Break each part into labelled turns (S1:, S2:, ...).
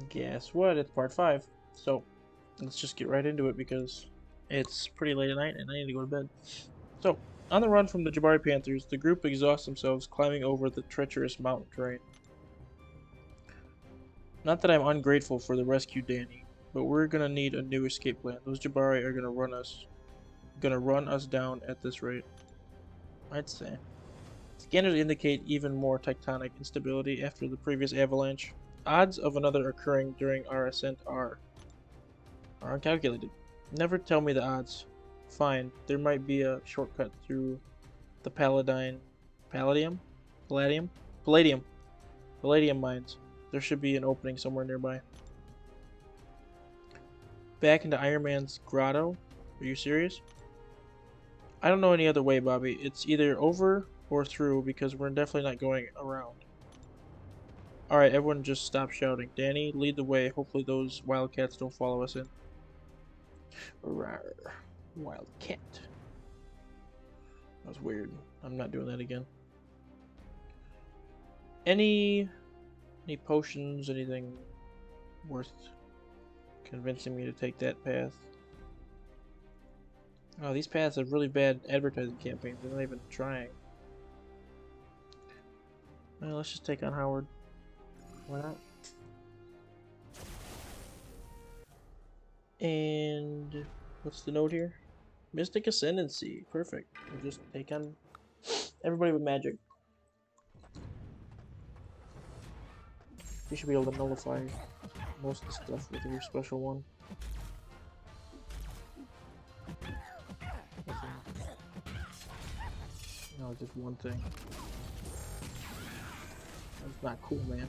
S1: Guess what? It's part 5. So, let's just get right into it because it's pretty late at night and I need to go to bed. So, on the run from the Jabari Panthers, the group exhausts themselves climbing over the treacherous mountain terrain. Not that I'm ungrateful for the rescued Danny, but we're gonna need a new escape plan. Those Jabari are gonna run us down at this rate. I'd say. Scanners indicate even more tectonic instability after the previous avalanche. Odds of another occurring during our ascent are uncalculated. Never tell me the odds. Fine, there might be a shortcut through the Palladium? Palladium? Palladium. Palladium mines. There should be an opening somewhere nearby. Back into Iron Man's grotto? Are you serious? I don't know any other way, Bobby. It's either over or through because we're definitely not going around. Alright, everyone just stop shouting. Danny, lead the way. Hopefully those wildcats don't follow us in. Rawr. Wildcat. That was weird. I'm not doing that again. Any potions, anything worth convincing me to take that path? Oh, these paths have really bad advertising campaigns. They're not even trying. Well, let's just take on Howard. Why not? And what's the note here? Mystic Ascendancy. Perfect. We'll just take on everybody with magic. You should be able to nullify most of the stuff with your special one. No, just one thing. That's not cool, man.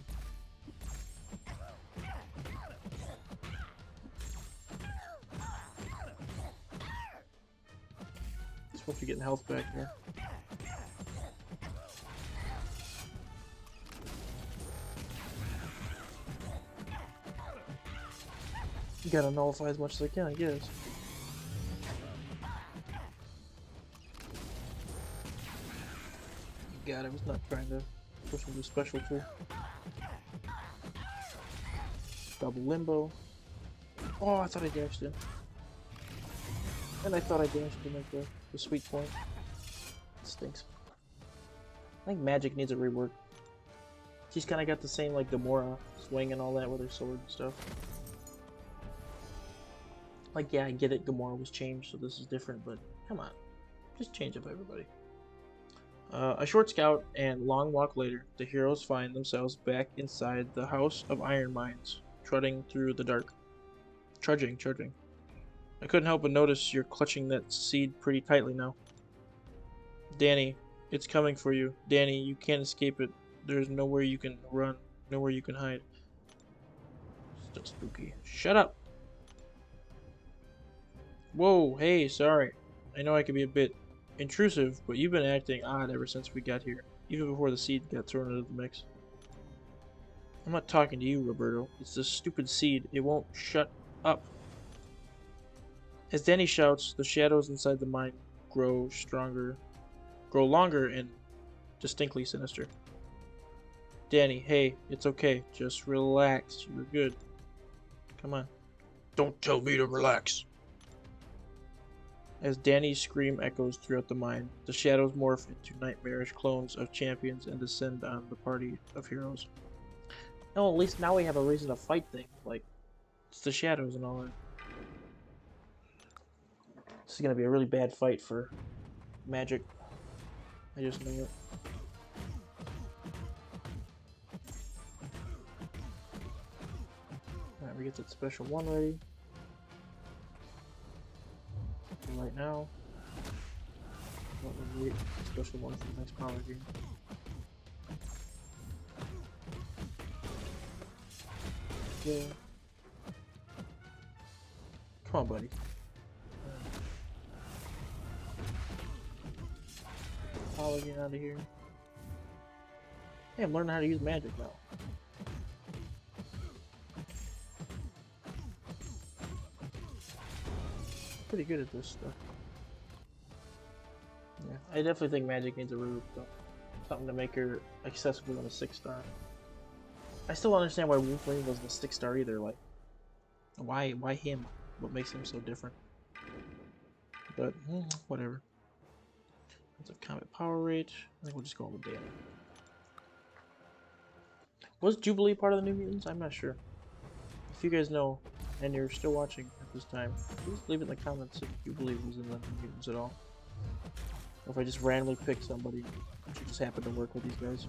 S1: Supposed to be getting health back here. You gotta nullify as much as I can, I guess. God, I was not trying to push him to special too. Double limbo. Oh, I thought I dashed in. And I thought I dashed in at the sweet point. It stinks. I think magic needs a rework. She's kind of got the same like Gamora swing and all that with her sword and stuff. Like, yeah, I get it, Gamora was changed, so this is different, but come on. Just change up everybody. A short scout and long walk later, the heroes find themselves back inside the House of Iron Mines, trudging through the dark. Trudging. I couldn't help but notice you're clutching that seed pretty tightly now. Danny, it's coming for you. Danny, you can't escape it. There's nowhere you can run, nowhere you can hide. Still spooky. Shut up! Whoa, hey, sorry. I know I could be a bit intrusive, but you've been acting odd ever since we got here, even before the seed got thrown into the mix. I'm not talking to you, Roberto. It's this stupid seed. It won't shut up. As Danny shouts, the shadows inside the mine grow longer and distinctly sinister. Danny, hey, it's okay. Just relax. You're good. Come on. Don't tell me to relax. As Danny's scream echoes throughout the mine, the shadows morph into nightmarish clones of champions and descend on the party of heroes. No, at least now we have a reason to fight things, like, it's the shadows and all that. This is gonna be a really bad fight for magic. I just know it. Alright, we get that special one ready. Right now. We'll wait special one for the next power game. Yeah. Come on, buddy. Power game out of here. Hey, I'm learning how to use magic now. Pretty good at this stuff. Yeah, I definitely think magic needs a rework though. Something to make her accessible in a 6-star. I still don't understand why Wolverine wasn't a 6-star either. Like, why him? What makes him so different? But whatever. That's a combat power rate. I think we'll just go with Danny. Was Jubilee part of the New Mutants? I'm not sure. If you guys know, and you're still watching at this time, please leave it in the comments if Jubilee was in the New Mutants at all. Or if I just randomly pick somebody who just happened to work with these guys.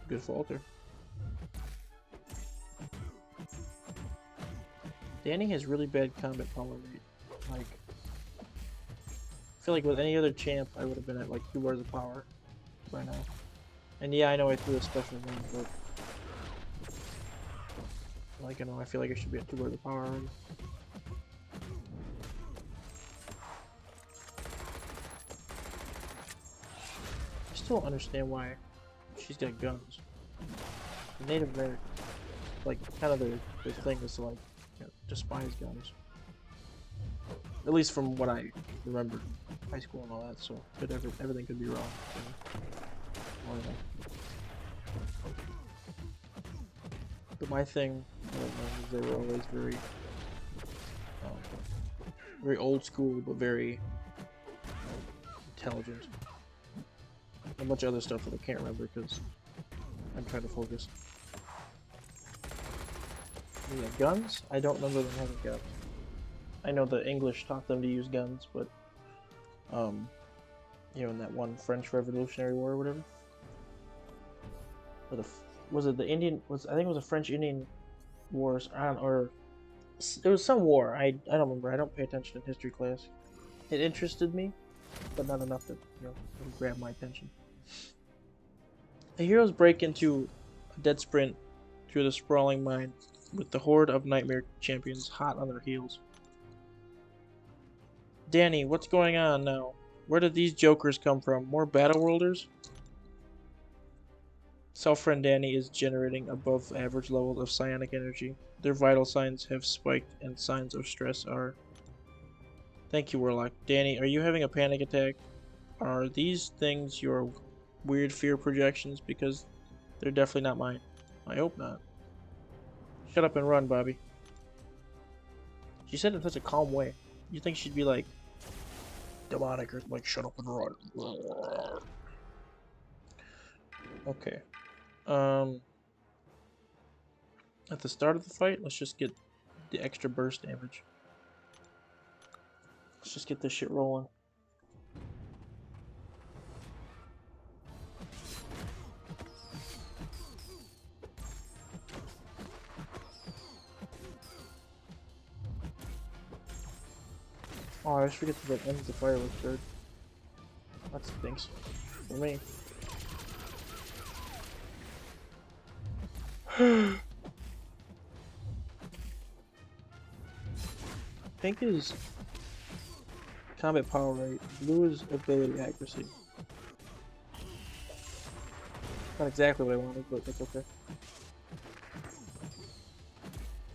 S1: Good falter. Danny has really bad combat power rate. Like, I feel like with any other champ, I would have been at like 2 bars of power by now. And yeah, I know I threw a special one, but like, I know I feel like I should be at 2 bars of power already. I still don't understand why she's got guns. The Native Americans, like, kind of their thing is to like, you know, despise guns. At least from what I remember, high school and all that. So everything could be wrong. But my thing is they were always very, very old school, but very intelligent. A bunch of other stuff that I can't remember because I'm trying to focus. Yeah, guns? I don't remember them having guns. I know the English taught them to use guns, but you know, in that one French Revolutionary War or whatever. Or was it the Indian? I think it was a French-Indian Wars, or it was some war. I don't remember. I don't pay attention in history class. It interested me, but not enough to, you know, grab my attention. The heroes break into a dead sprint through the sprawling mine, with the horde of nightmare champions hot on their heels. Danny, what's going on now? Where did these jokers come from? More Battleworlders? Self-friend Danny is generating above average levels of psionic energy. Their vital signs have spiked and signs of stress are... Thank you, Warlock. Danny, are you having a panic attack? Are these things your weird fear projections? Because they're definitely not mine. I hope not. Shut up and run, Bobby. She said it in such a calm way. You think she'd be like demonic or like shut up and run. Okay. At the start of the fight, let's just get the extra burst damage. Let's just get this shit rolling. Oh, I just forget that ends the fireworks bird. That stinks. For me. Pink is combat power rate, blue is ability accuracy. Not exactly what I wanted, but that's okay.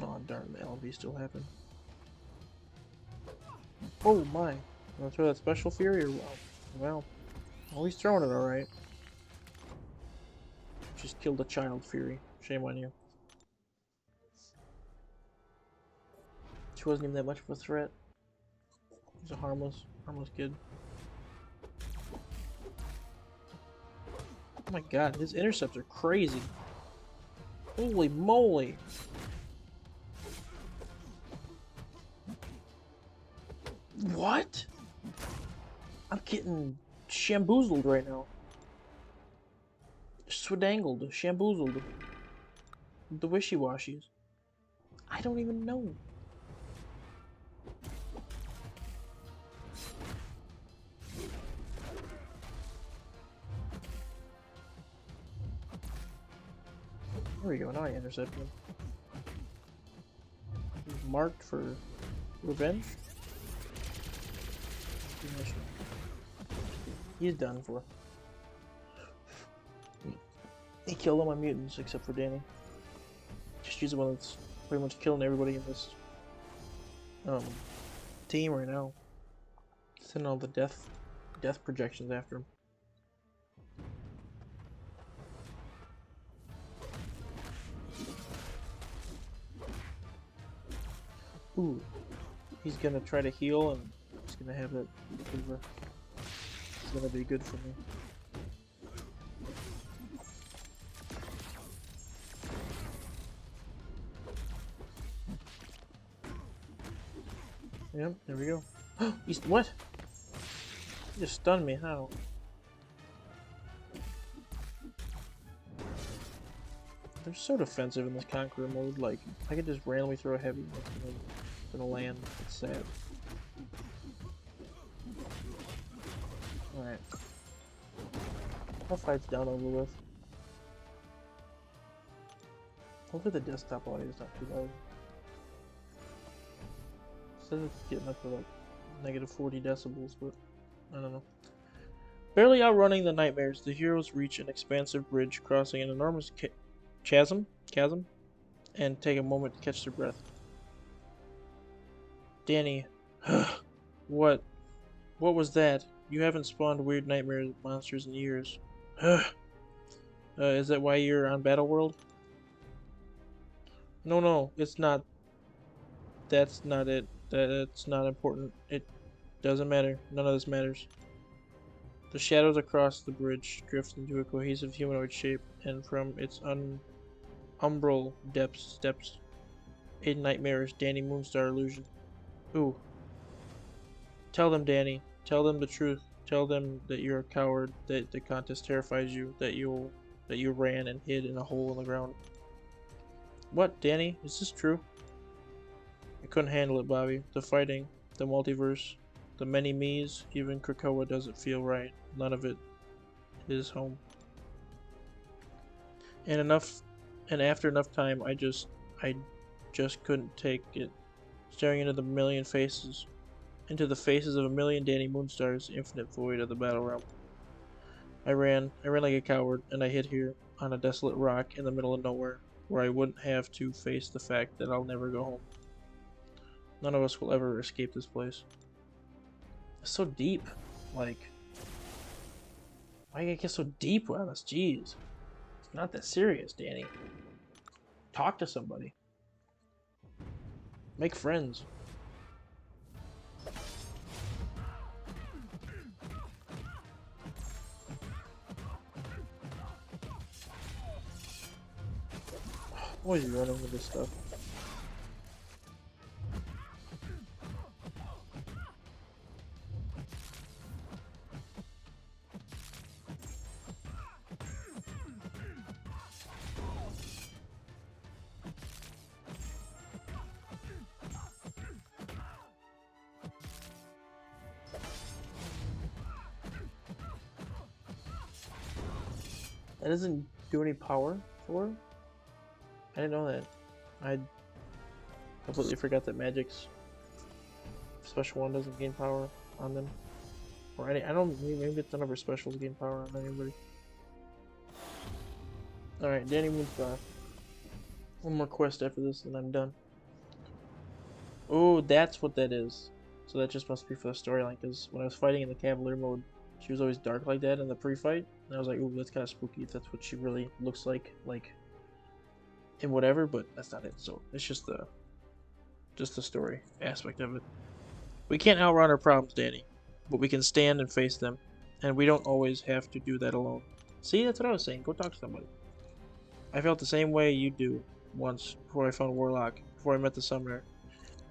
S1: Oh darn, the LB still happened. Oh my! You wanna throw that special fury or what? Well, he's throwing it alright. Just killed a child fury. Shame on you. She wasn't even that much of a threat. He's a harmless kid. Oh my god, his intercepts are crazy. Holy moly! What? I'm getting shamboozled right now. Swadangled, shamboozled. The wishy-washies. I don't even know. There we go, now I intercept him. He's marked for revenge. He's done for. He killed all my mutants except for Danny. Just use the one that's pretty much killing everybody in this team right now. Sending all the death projections after him. Ooh, he's gonna try to heal, and he's gonna have that. It's gonna be good for me. Yep, there we go. He's what? He just stunned me. How? They're so defensive in this Conqueror mode. Like, I could just randomly throw a heavy and it's gonna land. It's sad. Alright. That fight's down over with. Hopefully the desktop audio is not too loud. It says it's getting up to like negative 40 decibels, but I don't know. Barely outrunning the nightmares, the heroes reach an expansive bridge crossing an enormous chasm, and take a moment to catch their breath. Danny, what was that? You haven't spawned weird nightmare monsters in years. Is that why you're on Battle World? No, it's not. That's not it. That's not important. It doesn't matter. None of this matters. The shadows across the bridge drift into a cohesive humanoid shape, and from its umbral depths steps a nightmarish Danny Moonstar illusion. Ooh. Tell them, Danny. Tell them the truth. Tell them that you're a coward, that the contest terrifies you, that you ran and hid in a hole in the ground. What, Danny? Is this true? I couldn't handle it, Bobby. The fighting, the multiverse, the many me's, even Krakoa doesn't feel right. None of it is home. And after enough time, I just couldn't take it. Staring into the faces of a million Danny Moonstars, infinite void of the battle realm. I ran like a coward, and I hid here on a desolate rock in the middle of nowhere, where I wouldn't have to face the fact that I'll never go home. None of us will ever escape this place. It's so deep. Like, why you get so deep with us? Jeez. It's not that serious, Danny. Talk to somebody. Make friends. Always running with this stuff. That doesn't do any power for her? I didn't know that. I completely forgot that Magic's special one doesn't gain power on them. Or any, I don't, maybe it's none of her specials gain power on anybody. Alright, Danny Moonstar. One more quest after this and I'm done. Oh, that's what that is. So that just must be for the storyline, because when I was fighting in the Cavalier mode, she was always dark like that in the pre-fight. And I was like, ooh, that's kind of spooky if that's what she really looks like in whatever, but that's not it. So it's just the story aspect of it. We can't outrun our problems, Danny, but we can stand and face them, and we don't always have to do that alone. See, that's what I was saying. Go talk to somebody. I felt the same way you do once before I found Warlock, before I met the Summoner,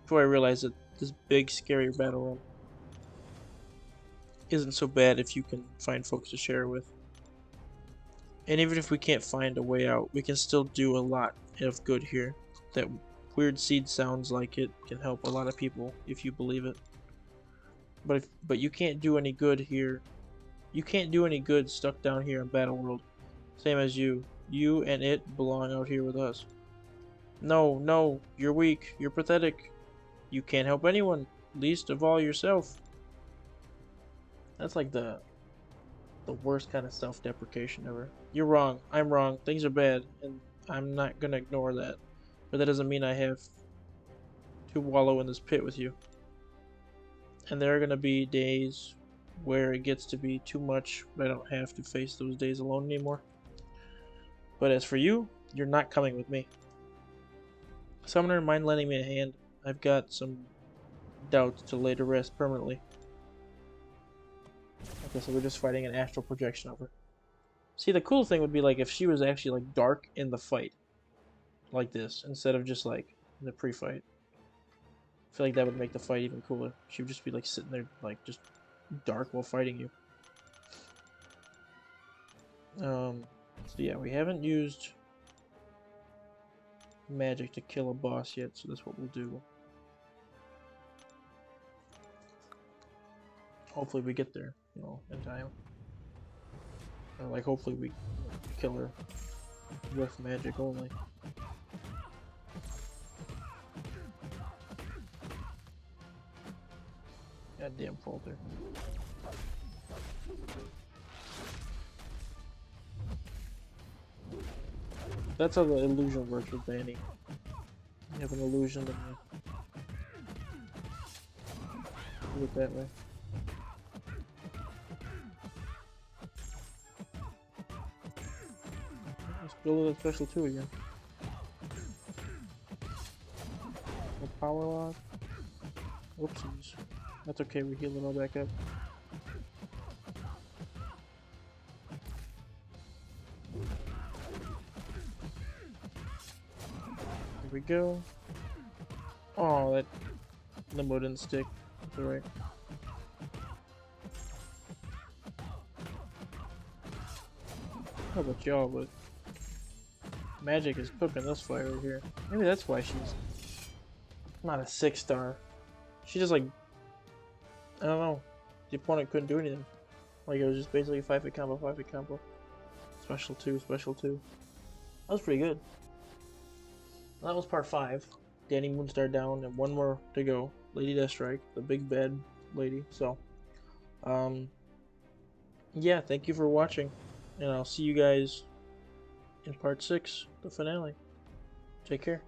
S1: before I realized that this big, scary battle room isn't so bad if you can find folks to share it with. And even if we can't find a way out, we can still do a lot of good here. That weird seed sounds like it can help a lot of people if you believe it. But you can't do any good here. You can't do any good stuck down here in Battle World. Same as you. You and it belong out here with us. No, you're weak. You're pathetic. You can't help anyone, least of all yourself. That's like the The worst kind of self-deprecation ever. You're wrong. I'm wrong. Things are bad, and I'm not gonna ignore that. But that doesn't mean I have to wallow in this pit with you. And there are gonna be days where it gets to be too much, but I don't have to face those days alone anymore. But as for you, you're not coming with me. Summoner, mind lending me a hand? I've got some doubts to lay to rest permanently. Okay, so we're just fighting an astral projection of her. See, the cool thing would be like if she was actually like dark in the fight, like this, instead of just like in the pre-fight. I feel like that would make the fight even cooler. She would just be like sitting there like just dark while fighting you. So yeah, we haven't used magic to kill a boss yet, so that's what we'll do. Hopefully we get there, you know, in time. Or like hopefully we kill her with magic only. Goddamn Falter. That's how the illusion works with Danny. You have an illusion and you do it that way. Let's build a special 2 again. A power lock. Whoopsies. That's okay, we heal it all back up. Here we go. Oh, that limbo didn't stick. That's alright. I don't know about y'all, but magic is cooking this fight right here. Maybe that's why she's not a 6-star. She just like, I don't know. The opponent couldn't do anything. Like it was just basically 5-hit combo, 5-hit combo. Special 2, special 2. That was pretty good. Well, that was part 5. Danny Moonstar down and 1 more to go. Lady Deathstrike, the big bad lady. So, yeah, thank you for watching. And I'll see you guys in part 6, the finale. Take care.